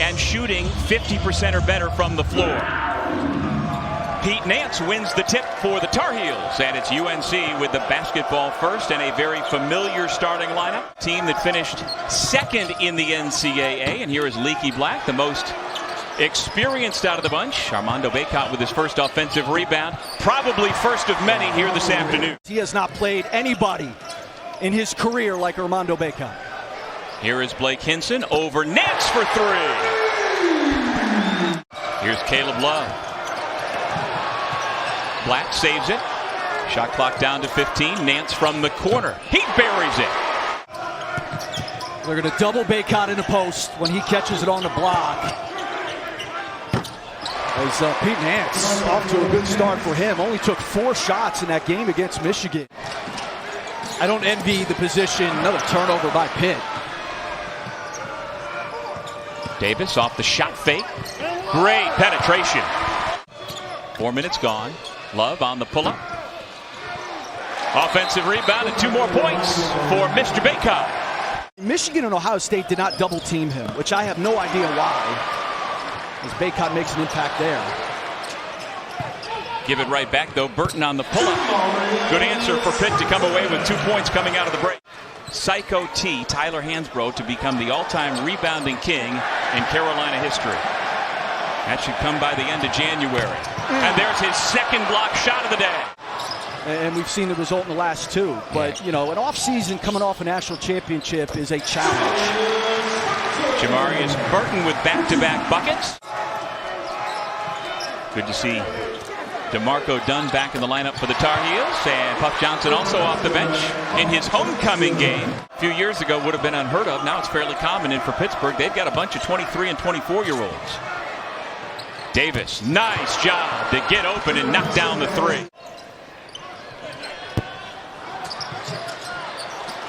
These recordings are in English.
and shooting 50% or better from the floor. Pete Nance wins the tip for the Tar Heels, and it's UNC with the basketball first and a very familiar starting lineup. Team that finished second in the NCAA, and here is Leaky Black, the most experienced out of the bunch. Armando Bacot with his first offensive rebound, probably first of many here this afternoon. He has not played anybody in his career like Armando Bacot. Here is Blake Hinson over Nance for three. Here's Caleb Love. Black saves it. Shot clock down to 15. Nance from the corner. He buries it. They're going to double Bacot in the post when he catches it on the block. As Pete Nance off to a good start for him. Only took 4 shots in that game against Michigan. I don't envy the position. Another turnover by Pitt. Davis off the shot fake. Great penetration. 4 minutes gone. Love on the pull-up. Offensive rebound and 2 more points for Mr. Bacot. Michigan and Ohio State did not double team him, which I have no idea why. As Bacot makes an impact there. Give it right back, though. Burton on the pull-up. Good answer for Pitt to come away with 2 points coming out of the break. Psycho T, Tyler Hansbrough, to become the all-time rebounding king in Carolina history. That should come by the end of January. And there's his second block shot of the day. And we've seen the result in the last 2. But, you know, an off-season coming off a national championship is a challenge. Jamarius Burton with back-to-back buckets. Good to see DeMarco Dunn back in the lineup for the Tar Heels. And Puff Johnson also off the bench in his homecoming game. A few years ago would have been unheard of. Now it's fairly common. And for Pittsburgh, they've got a bunch of 23 and 24-year-olds. Davis, nice job to get open and knock down the 3.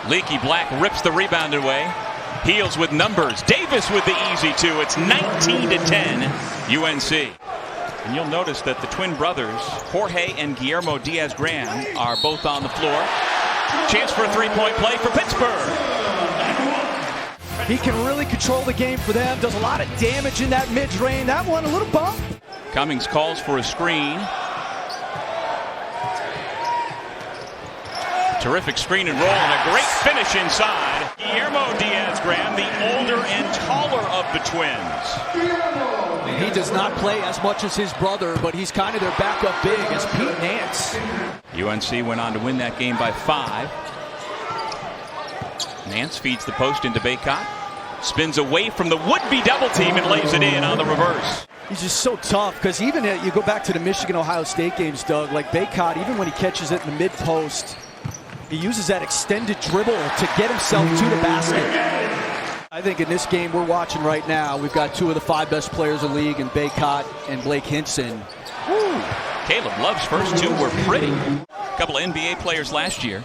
Leaky Black rips the rebound away. Heels with numbers. Davis with the easy 2. It's 19-10 UNC. And you'll notice that the twin brothers, Jorge and Guillermo Diaz-Graham, are both on the floor. Chance for a 3-point play for Pittsburgh. He can really control the game for them. Does a lot of damage in that mid-range. That one, a little bump. Cummings calls for a screen. Terrific screen and roll and a great finish inside. Guillermo Diaz-Graham, the older and taller of the twins. He does not play as much as his brother, but he's kind of their backup big as Pete Nance. UNC went on to win that game by 5. Nance feeds the post into Bacot. Spins away from the would-be double team and lays it in on the reverse. He's just so tough because even you go back to the Michigan-Ohio State games, Doug, like Bacot, even when he catches it in the mid-post, he uses that extended dribble to get himself to the basket. I think in this game we're watching right now, we've got 2 of the 5 best players in the league in Bacot and Blake Hinson. Woo. Caleb Love's first 2 were pretty. A couple of NBA players last year.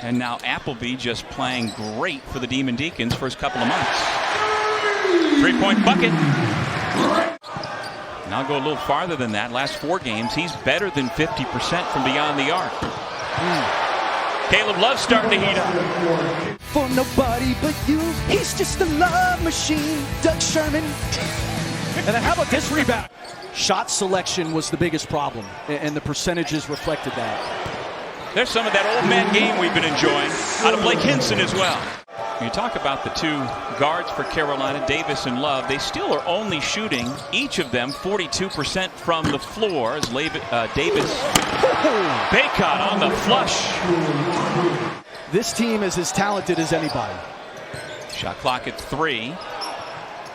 And now Appleby just playing great for the Demon Deacons first couple of months. 3-point bucket. And I'll go a little farther than that. Last 4 games, he's better than 50% from beyond the arc. Caleb Love starting to heat up. For nobody but you, he's just a love machine. Doug Sherman. And then how about this rebound? Shot selection was the biggest problem, and the percentages reflected that. There's some of that old man game we've been enjoying out of Blake Hinson as well. When you talk about the 2 guards for Carolina, Davis and Love, they still are only shooting, each of them, 42% from the floor as Davis. Bacot on the flush. This team is as talented as anybody. Shot clock at 3.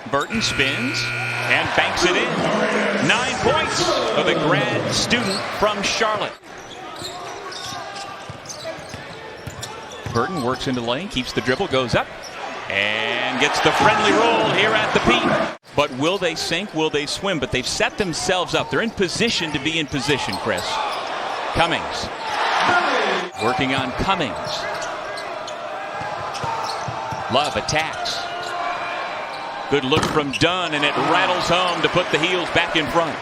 Burton spins and banks it in. 9 points for the grad student from Charlotte. Burton works into lane, keeps the dribble, goes up, and gets the friendly roll here at the Pitt. But will they sink? Will they swim? But they've set themselves up. They're in position to be in position, Chris. Cummings. Working on Cummings. Love attacks. Good look from Dunn, and it rattles home to put the Heels back in front.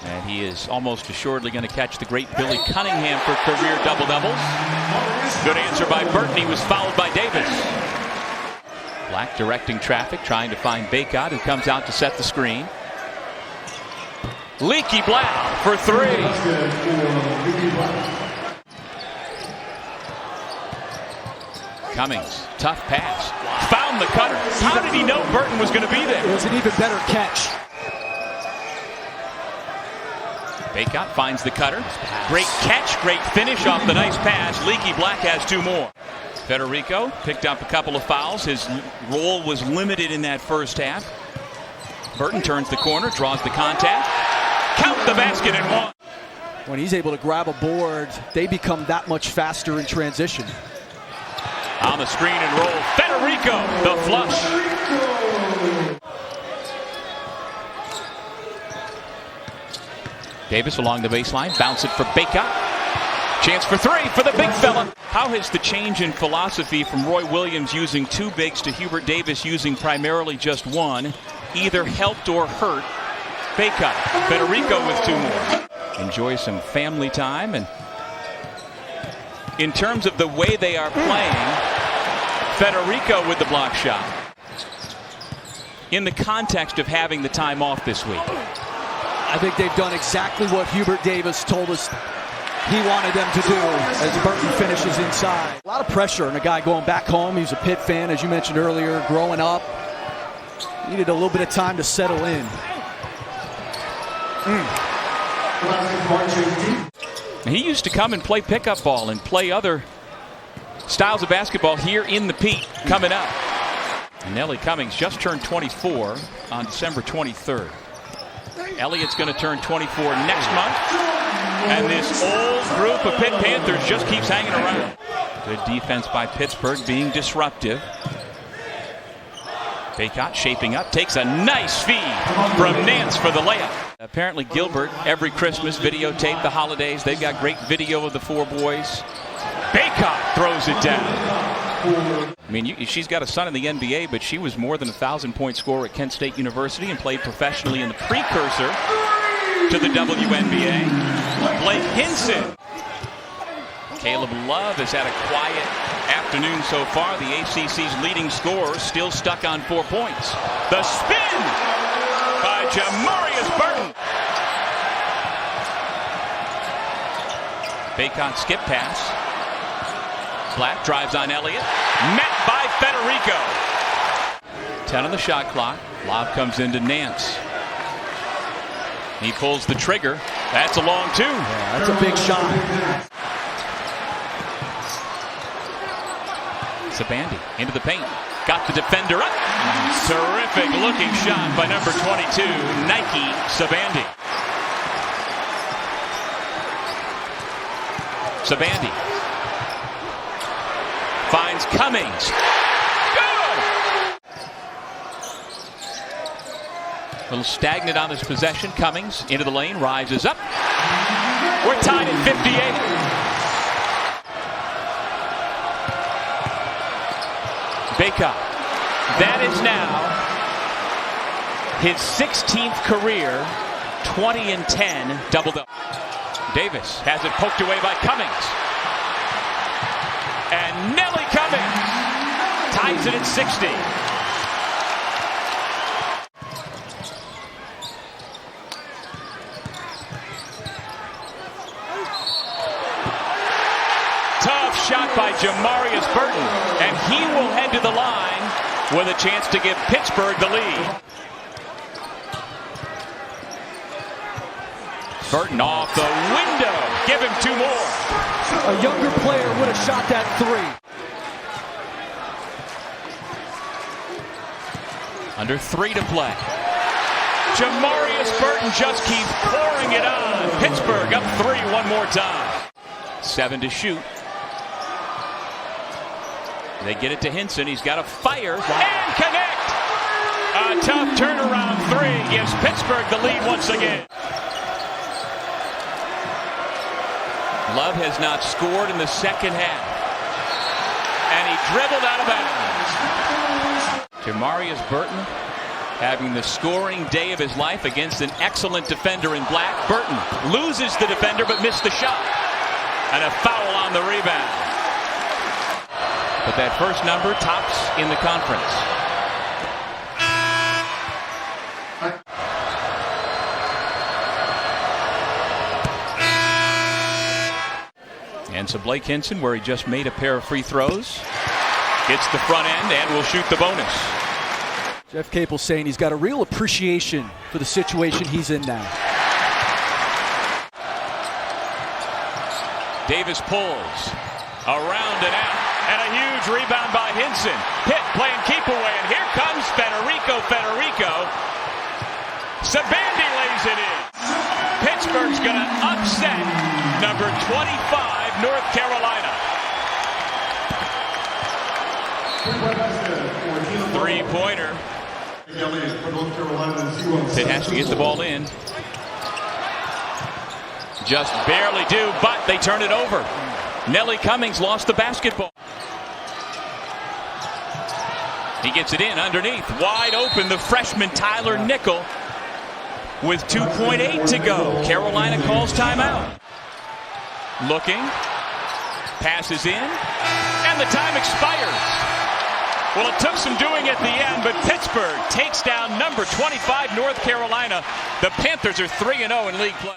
And he is almost assuredly going to catch the great Billy Cunningham for career double-doubles. Good answer by Burton. He was fouled by Davis. Black directing traffic, trying to find Bacot, who comes out to set the screen. Leaky Black for three. Cummings, tough pass. Found the cutter. How did he know Burton was going to be there? It was an even better catch. Bacot finds the cutter. Great catch, great finish off the nice pass. Leaky Black has two more. Federico picked up a couple of fouls. His role was limited in that first half. Burton turns the corner, draws the contact. Count the basket and one. When he's able to grab a board, they become that much faster in transition. On the screen and roll, Federico, the flush. Davis along the baseline, bounce it for Bacot. Chance for three for the big fella. How has the change in philosophy from Roy Williams using two bigs to Hubert Davis using primarily just one either helped or hurt Bacot? Federico with two more. Enjoy some family time, and in terms of the way they are playing, Federico with the block shot. In the context of having the time off this week, I think they've done exactly what Hubert Davis told us he wanted them to do as Burton finishes inside. A lot of pressure on a guy going back home. He's a Pitt fan, as you mentioned earlier, growing up. Needed a little bit of time to settle in. He used to come and play pickup ball and play other styles of basketball here in the Pitt coming up. Nellie Cummings just turned 24 on December 23rd. Elliott's going to turn 24 next month. And this old group of Pitt Panthers just keeps hanging around. Good defense by Pittsburgh, being disruptive. Bacot shaping up, takes a nice feed from Nance for the layup. Apparently Gilbert, every Christmas, videotape the holidays. They've got great video of the four boys. Bacot throws it down. I mean, she's got a son in the NBA, but she was more than a 1,000-point scorer at Kent State University and played professionally in the precursor to the WNBA. Blake Hinson. Caleb Love has had a quiet afternoon so far. The ACC's leading scorer still stuck on 4 points. The spin by Jamarius Burton. Bacot skip pass. Black drives on Elliott. Met by Federico. 10 on the shot clock. Lob comes into Nance. He pulls the trigger. That's a long two. Yeah, that's a big shot. Sabandi into the paint. Got the defender up. Terrific looking shot by number 22, Nike Sabandi. Sabandi finds Cummings. Good! A little stagnant on his possession. Cummings into the lane, rises up. We're tied at 58. Bacot. That is now his 16th career 20 and 10 double-double. Davis has it poked away by Cummings. And Nellie Cummings ties it at 60. Tough shot by Jamarius Burton, and he will head to the line with a chance to give Pittsburgh the lead. Burton off the window. Give him two more. A younger player would have shot that three. Under 3 to play. Jamarius Burton just keeps pouring it on. Pittsburgh up 3 one more time. 7 to shoot. They get it to Hinson. He's got to fire and connect. A tough turnaround 3 gives Pittsburgh the lead once again. Love has not scored in the second half. And he dribbled out of bounds. Jamarius Burton having the scoring day of his life against an excellent defender in Black. Burton loses the defender but missed the shot. And a foul on the rebound. But that first number tops in the conference. And so Blake Hinson, where he just made a pair of free throws, hits the front end and will shoot the bonus. Jeff Capel saying he's got a real appreciation for the situation he's in now. Davis pulls around and out, and a huge rebound by Hinson. Pitt playing keep away, and here comes Federico. Sabandi lays it in. Pittsburgh's going to upset number 25, North Carolina. Three-pointer. Pitt has to get the ball in. Just barely do, but they turn it over. Nelly Cummings lost the basketball. He gets it in underneath. Wide open, the freshman Tyler Nickel with 2.8 to go. Carolina calls timeout. Looking. Passes in. And the time expires. Well, it took some doing at the end, but Pittsburgh takes down number 25 North Carolina. The Panthers are 3-0 in league play.